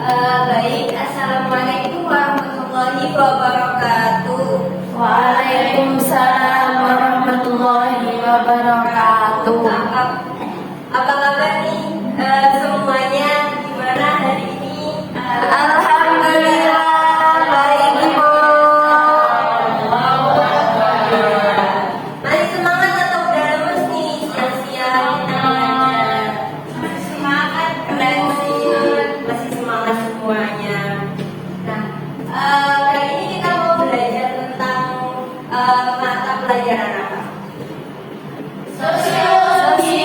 Baik, Assalamualaikum warahmatullahi wabarakatuh. Waalaikumsalam warahmatullahi wabarakatuh. Apa kabar nih semuanya? Gimana hari ini? Alhamdulillah baik Ibu. Masih semangat atau udah lemes nih siang-siang kita belajar? Masih semangat, keren sih. Masih semangat semuanya. Nah, kali ini kita mau belajar tentang mata pelajaran apa? Sosiologi.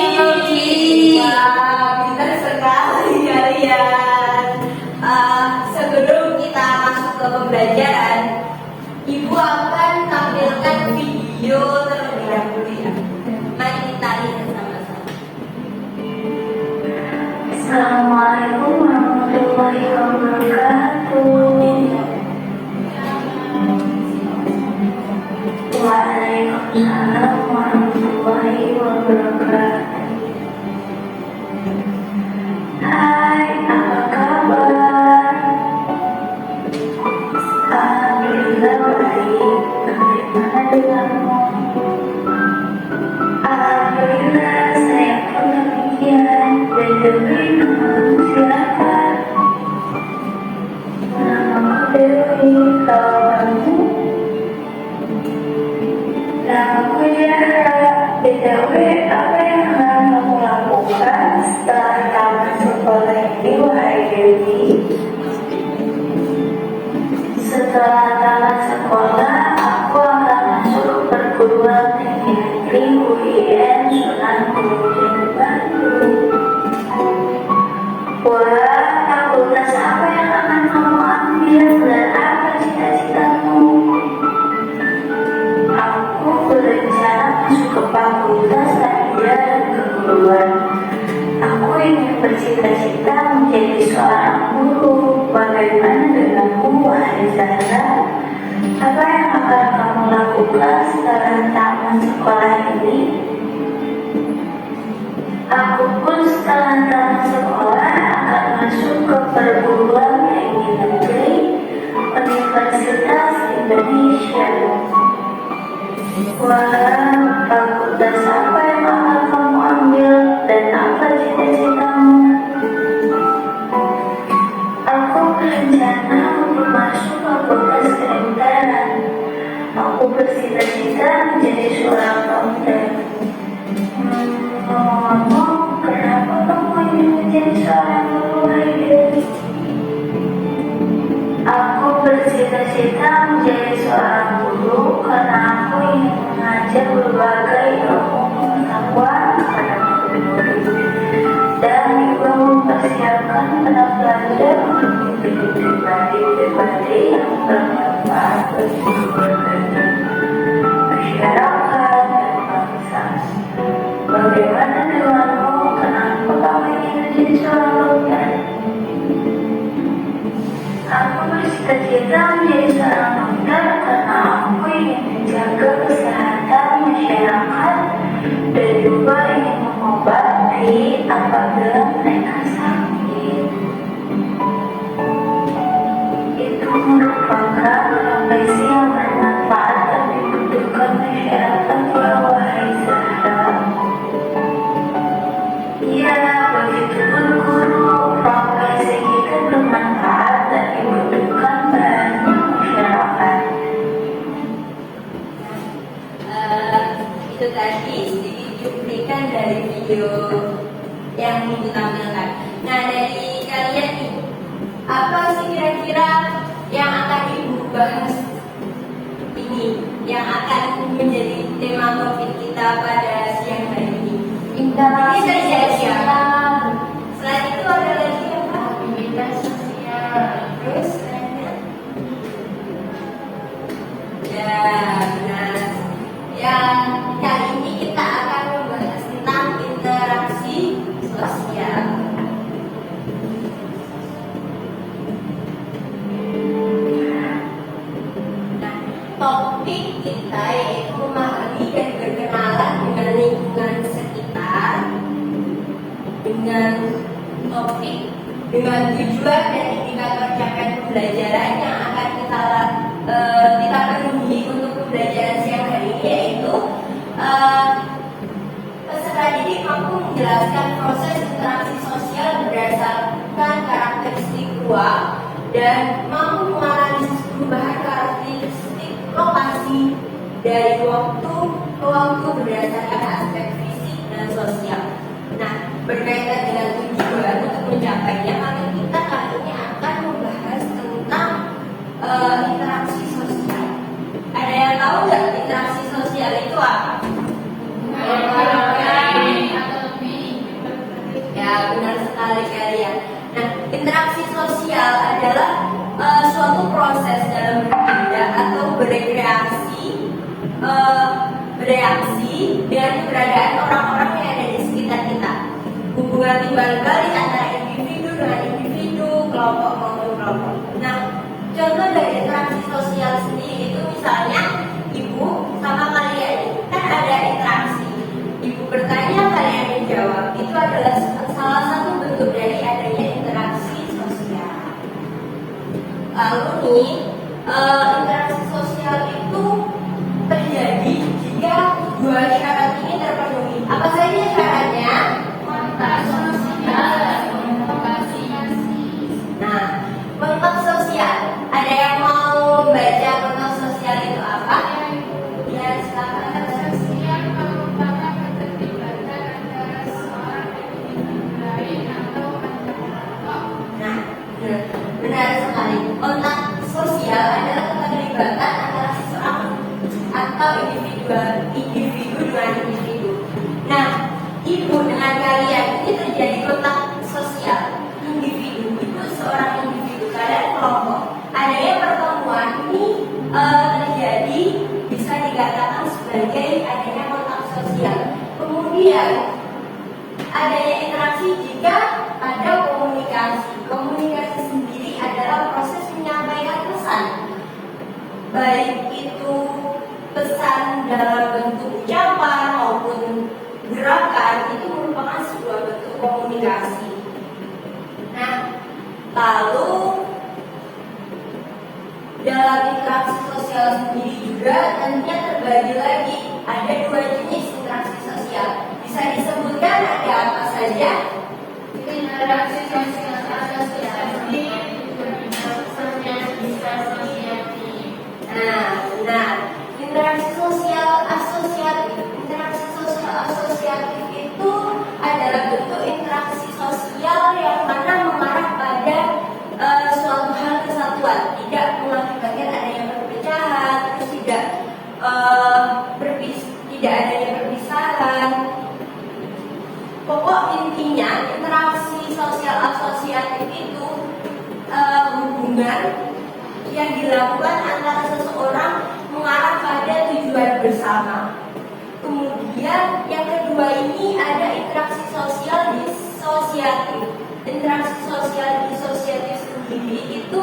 Wah, pintar sekali kalian. Sebelum kita masuk ke pembelajaran, Ibu akan tampilkan video terlebih dahulu ya. Mari kita lihat sama-sama. Assalamualaikum warahmatullahi wabarakatuh. Waalaikumsalam warahmatullahi wabarakatuh. Hai, apa kabar? Alhamdulillah baik. Bagaimana denganmu? Alhamdulillah saya pun demikian. Dan demi namamu silakan. Namaku Dewi. Kalau kamu? Namaku Zahra. BTW, apa yang akan kamu lakukan setelah tamat sekolah ini, wahai Dewi? Setelah tamat sekolah, aku akan masuk perguruan tinggi negeri UIN Sunan Gunung Bandung. Wah, fakultas apa yang akan kamu ambil dan apa cita-citamu? Aku berencana masuk ke fakultas Sarjana dan Keguruan. Aku ingin bercita-cita menjadi seorang guru. Bagaimana denganmu, wahai Zahra? Apa yang akan kamu lakukan setelah tamat sekolah ini? Aku pun setelah tamat sekolah akan masuk ke perguruan tinggi negeri Universitas Indonesia. Wah, fakultas apa yang akan kamu ambil dan apa cita-citamu? Aku berencana untuk masuk fakultas kedokteran. Aku bercita-cita menjadi seorang dokter. Ngomong-ngomong, kenapa kamu ingin menjadi seorang guru, wahai Dewi? Aku bercita-cita menjadi seorang guru karena aku ingin mengajar berbagai ilmu pengetahuan kepada murid-murid dan juga mempersiapkan para pelajar untuk menjadi pribadi-pribadi yang bermanfaat bagi keluarga, masyarakat, dan bangsa. Bagaimana denganmu? Kenapa kamu ingin menjadi seorang dokter? Aku bercita-cita menjadi seorang dokter karena aku ingin menjaga kesehatan masyarakat dan juga ingin mengobati apabila mereka sakit. Itu merupakan profesi yang bermanfaat dan dibutuhkan masyarakat, ya wahai Zahra. Iya, begitupun guru. Profesi itu bermanfaat dan dibutuhkan banyak masyarakat. Itu tadi sedikit cuplikan dari video yang Ibu tampilkan. Nah, dari kalian nih, apa sih kira-kira yang akan Ibu bahas ini, yang akan menjadi tema topik kita pada siang hari ini? Interaksi Ini dari siapa? sosial. Selain itu ada lagi apa? Aktivitas sosial. Terus lainnya? Ya, benar. Yang kali ini kita akan membahas tentang interaksi sosial. Nah, topik kita yaitu memahami dan berkenalan dengan lingkungan sekitar dengan topik dengan tujuan dan indikator capaian pembelajaran yang akan kita penuhi untuk pembelajaran siang hari ini, yaitu peserta didik mampu menjelaskan proses interaksi sosial berdasarkan karakteristik ruang dan mampu menganalisis perubahan karakteristik lokasi dari waktu ke waktu berdasarkan aspek fisik dan sosial. Nah, berkaitan dengan tujuan untuk mencapainya, maka kita kali ini akan membahas tentang interaksi sosial. Ada yang tahu nggak interaksi sosial itu apa? Ya, benar sekali kalian. Nah, interaksi sosial adalah suatu proses dalam berpindah atau bereaksi dengan keberadaan orang-orang yang ada di sekitar kita. Hubungan timbal balik antara individu dengan individu, kelompok maupun kelompok. Nah, contoh dari interaksi sosial sendiri itu misalnya ibu sama kalian kan ada interaksi. Ibu bertanya, kalian menjawab. Itu adalah salah satu bentuk dari adanya interaksi sosial. Lalu nih, interaksi sosial itu terjadi jika dua syarat ini terpenuhi. Apa saja syaratnya? Kontak sosial dan komunikasi. Nah, kontak sosial. Ada yang mau baca kontak sosial itu apa? Ya, silakan. Sosial merupakan keterlibatan antara seorang individu lain atau antar kelompok. Nah, benar sekali. Kontak sosial adalah keterlibatan antara seseorang atau individu dengan individu. Nah, ibu dengan kalian ini terjadi kontak sosial individu. Itu seorang individu, kalian kelompok. Adanya pertemuan ini terjadi bisa dikatakan sebagai adanya kontak sosial. Kemudian adanya interaksi jika ada komunikasi. Komunikasi sendiri adalah proses menyampaikan pesan, baik itu pesan dalam bentuk ucapan maupun gerakan, itu merupakan sebuah bentuk komunikasi. Nah, lalu dalam interaksi sosial sendiri juga tentunya terbagi lagi. Ada dua jenis interaksi sosial. Bisa disebutkan ada apa saja? Interaksi sosial asosiatif, bisa asosiatif. Nah, benar. Interaksi sosial asosiatif itu adalah bentuk interaksi sosial yang mana mengarah pada suatu hal kesatuan, tidak mengakibatkan adanya perpecahan, terus tidak adanya perpisahan. Pokok intinya interaksi sosial asosiatif itu hubungan yang dilakukan antara seseorang mengarah pada tujuan bersama. Kemudian yang kedua ini ada interaksi sosial disosiatif. Interaksi sosial disosiatif sendiri itu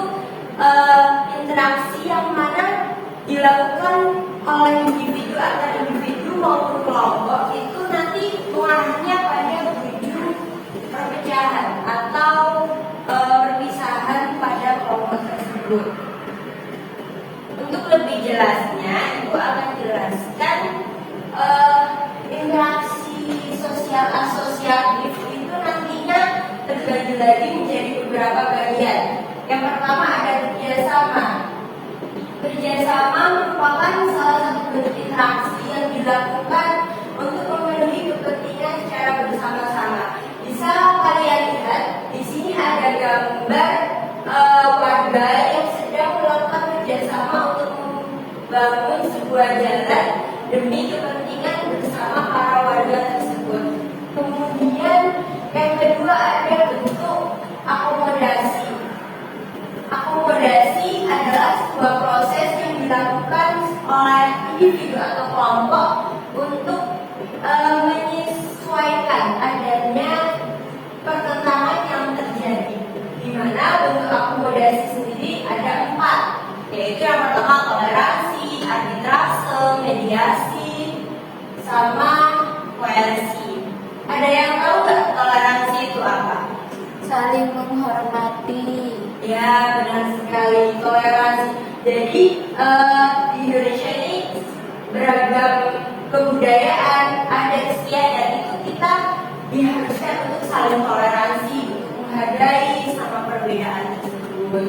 interaksi yang mana dilakukan oleh individu antar individu maupun kelompok, itu nanti mengarahnya pada menuju perpecahan atau perpisahan pada kelompok tersebut. Untuk lebih jelasnya, Ibu akan jelaskan interaksi sosial asosiatif itu nantinya terbagi lagi menjadi beberapa bagian. Yang pertama ada kerjasama. Kerjasama merupakan salah satu bentuk interaksi yang dilakukan untuk memenuhi kepentingan secara bersama-sama. Bisa kalian lihat di sini ada gambar warga yang sedang melakukan kerjasama untuk membangun sebuah jalan demi kepentingan bersama para warga tersebut. Kemudian yang kedua ada bentuk akomodasi. Akomodasi adalah sebuah proses yang dilakukan oleh individu atau kelompok untuk menyesuaikan adanya pertentangan yang terjadi. Di mana bentuk akomodasi sendiri ada 4, yaitu yang pertama toleransi, arbitrase, mediasi, sama koersi. Ada yang tahu nggak toleransi itu apa? saling menghormati. Ya, benar sekali, toleransi. Jadi di Indonesia ini beragam kebudayaan, adat istiadat, itu kita diharuskan untuk saling toleransi, untuk menghargai sama perbedaan tersebut.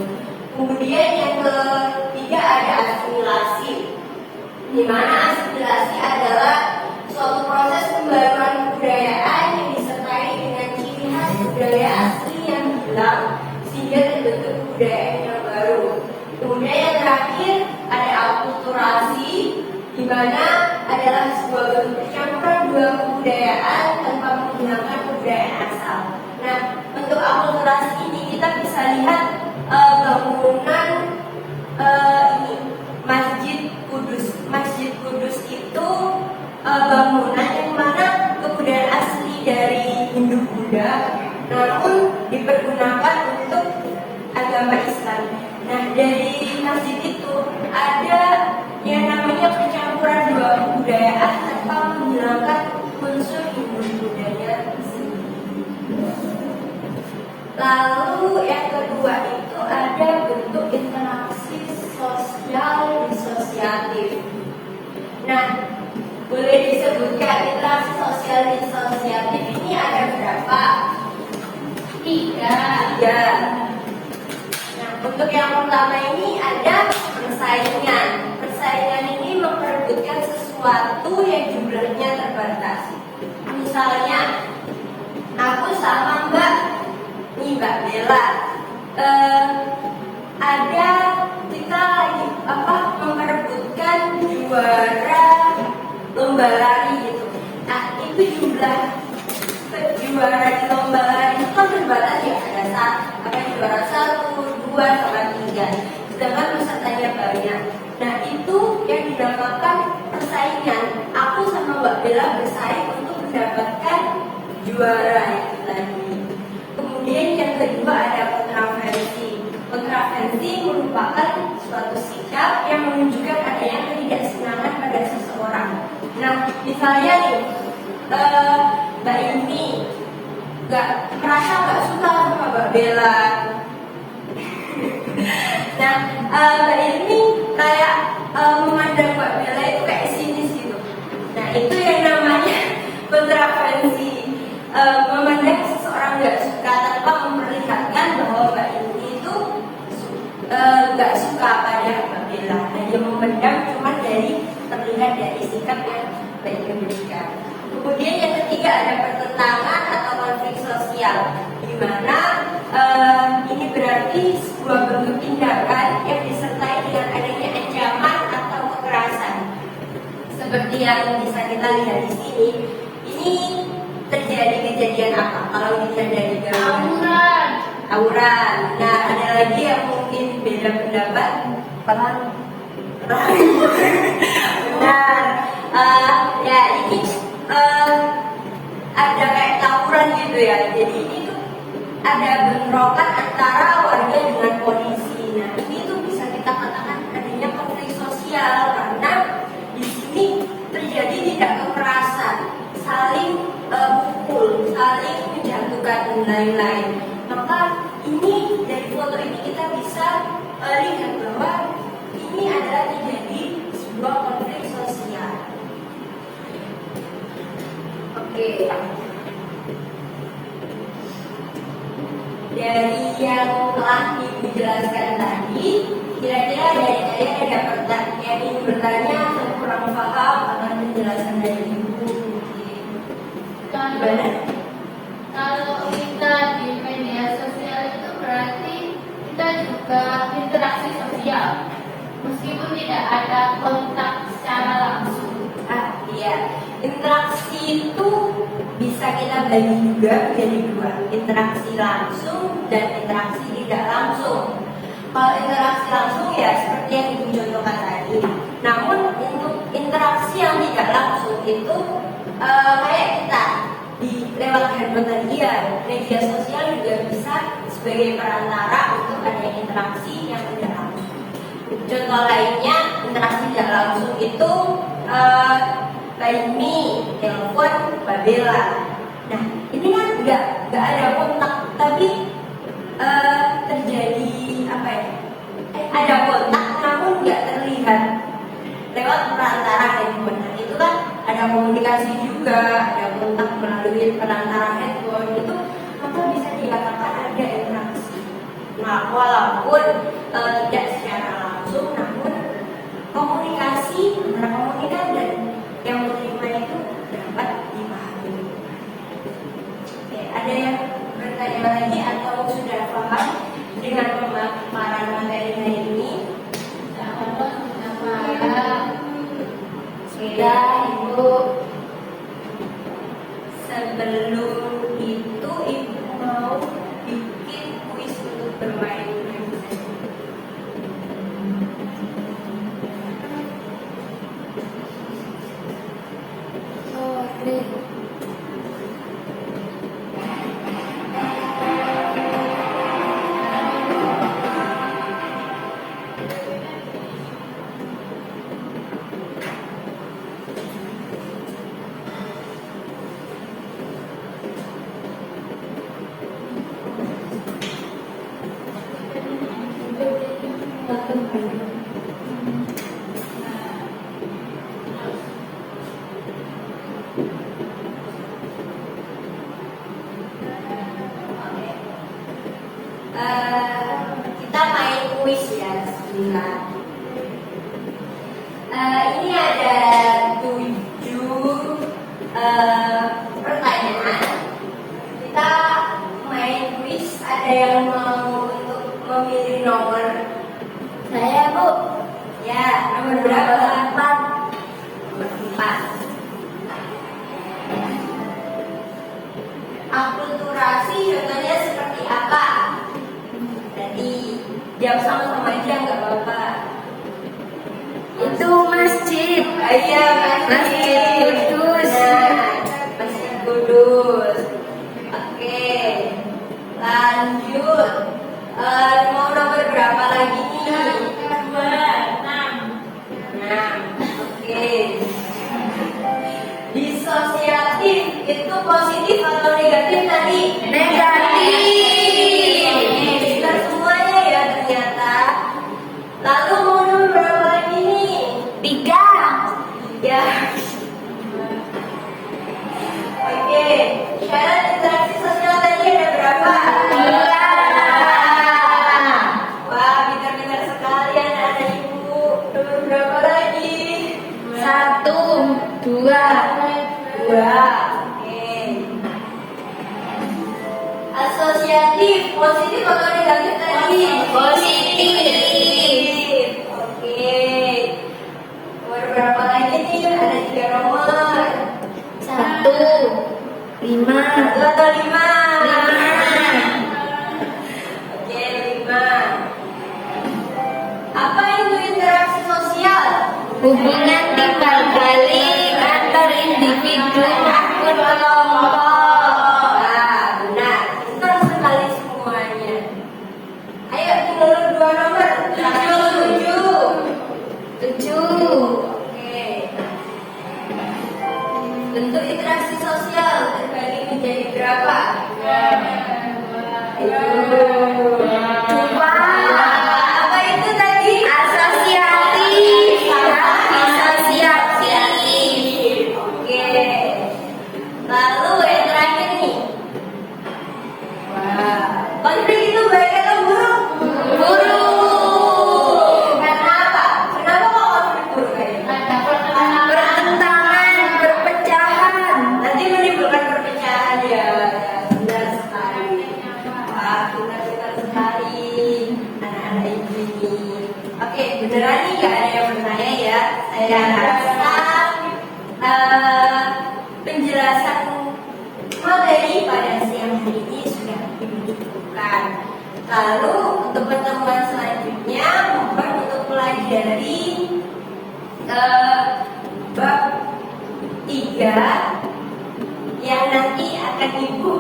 Kemudian yang ketiga ada asimilasi, di mana asimilasi adalah suatu proses pembaruan kebudayaan yang disertai dengan ciri khas budaya asli yang hilang sehingga terbentuk kebudayaan yang baru. Kemudian yang terakhir ada akulturasi, di mana adalah sebuah bentuk percampuran dua kebudayaan tanpa menghilangkan kebudayaan asal. Nah, untuk akulturasi ini kita bisa lihat bangunan ini Masjid Kudus. Masjid Kudus itu bangunan yang mana kebudayaan asli dari Hindu Buddha, namun dipergunakan untuk agama Islam. Nah, dari masjid itu ada yang namanya percampuran dua kebudayaan tanpa menghilangkan unsur Hindu Buddhanya sendiri. Lalu yang kedua itu ada bentuk interaksi sosial disosiatif. Nah, boleh disebutkan interaksi sosial disosiatif ini ada berapa? Tiga. Nah, untuk yang pertama ini ada persaingan. Persaingan ini memperebutkan sesuatu yang jumlahnya terbatas. Misalnya, aku sama Mbak Bella, ada kita lagi memperebutkan juara lomba lari gitu. Nah, itu jumlah juara di lomba lari itu kan terbatas ya, ada juara 1, 2, sama 3. Sedangkan pesertanya banyak. Nah, itu yang dinamakan persaingan. Aku sama Mbak Bella bersaing untuk mendapatkan juara itu tadi. Kemudian yang kedua ada kontraversi. Kontraversi merupakan suatu sikap yang menunjukkan adanya ketidaksenangan pada seseorang. Nah, misalnya nih, Mbak ini merasa nggak suka sama Mbak Bella. Nah, Mbak ini kayak memandang Mbak Bella itu kayak sinis gitu. Nah, itu yang namanya kontraversi. Memandang seseorang nggak suka tanpa memperlihatkan bahwa Mbak ini itu nggak suka pada Mbak Bella. Hanya memandang cuma terlihat dari sikap yang Mbak berikan. Kemudian yang ketiga ada pertentangan atau konflik sosial, di mana ini berarti sebuah bentuk tindakan yang disertai dengan adanya ancaman atau kekerasan. Seperti yang bisa kita lihat di sini, ini terjadi kejadian apa? Kalau dilihat dari gambar tawuran. Nah, ada lagi yang mungkin beda pendapat, perang. Benar. Ya ini ada kayak tawuran gitu ya. Jadi itu ada bentrokan antara warga dengan polisi. Nah, ini tuh bisa kita katakan adanya konflik sosial karena di sini terjadi tidak kekerasan, saling pukul, saling menjatuhkan dan lain-lain. Maka ini dari foto ini kita bisa lihat bahwa ini adalah terjadi sebuah konflik sosial. Oke. Dari yang telah Ibu jelaskan tadi, kira-kira dari saya ada pertanyaan yang ingin bertanya atau kurang paham akan penjelasan dari Ibu. Gimana? Kalau kita di media sosial itu berarti kita juga interaksi sosial, meskipun tidak ada kontak secara langsung. Iya, interaksi itu bisa kita bagi juga menjadi dua, interaksi langsung dan interaksi tidak langsung. Kalau interaksi langsung ya seperti yang Ibu contohkan tadi. Namun untuk interaksi yang tidak langsung itu kayak kita lewat handphone tadi ya, media sosial juga bisa sebagai perantara untuk ada interaksi yang tidak langsung. Contoh lainnya interaksi tidak langsung itu by me, telepon, Mbak Bella. Nah, ini kan nggak ada kontak, tapi terjadi apa ya? Ada kontak namun nggak terlihat lewat perantara handphone. Nah, itu kan ada komunikasi juga, ada kontak melalui perantara handphone. Itu apa bisa dikatakan ada interaksi. Nah, walaupun tidak secara langsung, namun komunikasi antara komunikan dan yang menerima itu dapat dipahami. Oke, ada yang bertanya lagi atau sudah paham dengan pemaparan materi hari ini? Sudah, Ibu. Sebelum itu Ibu mau bikin kuis untuk bermain. Kita main kuis ya, bismillah. Ini ada 7 pertanyaan. Kita main kuis. Ada yang mau untuk memilih nomor? Saya, Bu. Ya, nomor berapa? 4. Nomor 4. Akulturasi contohnya seperti apa? Jadi jawab sama-sama aja nggak apa-apa. Itu masjid. Iya, Masjid Kudus. Masjid Kudus. Oke, lanjut. Mau nomor berapa lagi nih? 6. Oke. Disosiatif itu positif atau negatif tadi? Negatif. Kita semuanya ya ternyata. Lalu mau nomor berapa lagi nih? 3. Ya. Oke. Syarat interaksi sosial tadi ada berapa? 2. Wah, pintar-pintar sekali anak-anak ibu. Nomor berapa lagi? 1, 2. 2. Oke. Asosiatif, positif atau negatif tadi? Positif. Oke. Nomor berapa lagi nih? Ada 3 nomor. 1, 5. 1 atau 5? 5. Oke, 5. Apa itu interaksi sosial? Hubungan timbal balik antar individu maupun kelompok. Nah, benar. Kita harus kenali semuanya. Ayo, tinggal 2 nomor. 7. 7. Oke. Bentuk interaksi sosial terbagi menjadi berapa? 2. 2. Apa itu tadi? Asosiatif. Disosiatif. Oke. Lalu yang terakhir nih. Wah. Konflik itu baik atau buruk? Buruk. Karena apa? Kenapa kok konflik buruk kayaknya? Bertentangan, perpecahan. Nanti menimbulkan perpecahan ya. Benar sekali. Wah, pintar-pintar sekali anak-anak ibu ini. Oke, beneran nih gak ada yang bertanya ya. Saya rasa penjelasan materi pada siang hari ini sudah diberikan. Lalu untuk pertemuan selanjutnya mohon untuk pelajari bab 3 yang nanti akan Ibu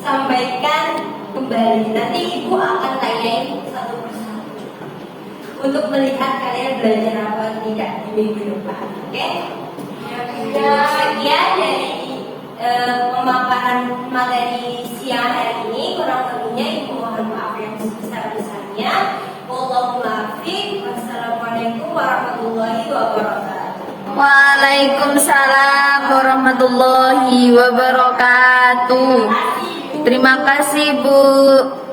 sampaikan kembali. Nanti Ibu akan tanyain satu persatu untuk melihat kalian belajar apa tidak di minggu depan. Oke? Sekian dari pemaparan materi siang hari ini. Kurang lebihnya Ibu mohon maaf. mengulanginya. Wallahul a'lam. Wassalamualaikum warahmatullahi wabarakatuh. Waalaikumsalam warahmatullahi wabarakatuh. Terima kasih Bu.